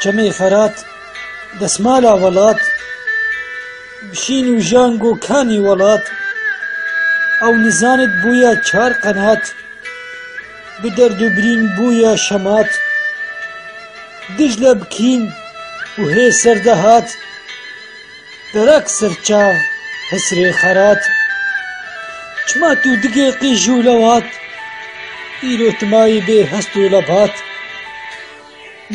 چەمەی خەرات دەسمالا وڵات بشین و ژانگ و کانی وڵات ئەو نزانت بوویە چار قەنات بدەرد و برین بوویە شەمات دژ لە بکین و هێ سەردەهات دەرەک سەرچاو هەسرێ خەرات چمات و دگێ قیژ و لەوات ئیرۆتمایی بێ هەست و لەبات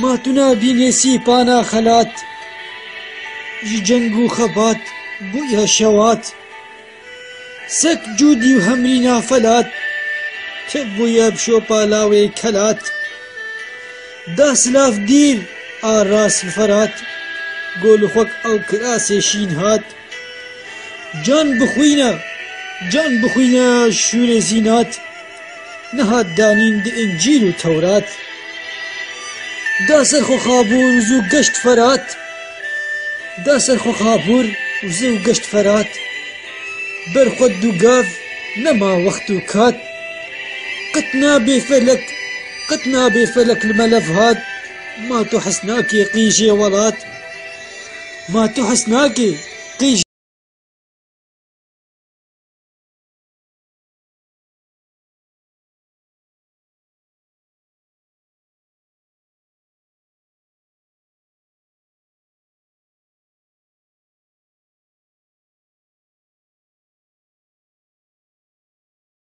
ماتونا بینێ سیپانا خەلات ژ جەنگ و خەبات بوویە شەوات سەگ جوودی و هەمری نافەلات تێ بوویە بشۆ پالاوێ کەلات دا سلاف دیر ئاڕاس فەرات گۆل و خۆک ئەو کراسێ شین هات جان بخوینە شوورێ زینات نەهات دانین دە ئینجیل و تەورات دا سەرخۆ خابوور و زوو گەشت فەرات دا سەرخۆ خابوور و زوو گەشت فەرات بەرخۆت و گاف نەما وەخت و کات قەت نابێ فەلەک لمەلەف هات ما تۆ حەس ناکێ قیژێ وڵات ما تۆ حەس ناکێ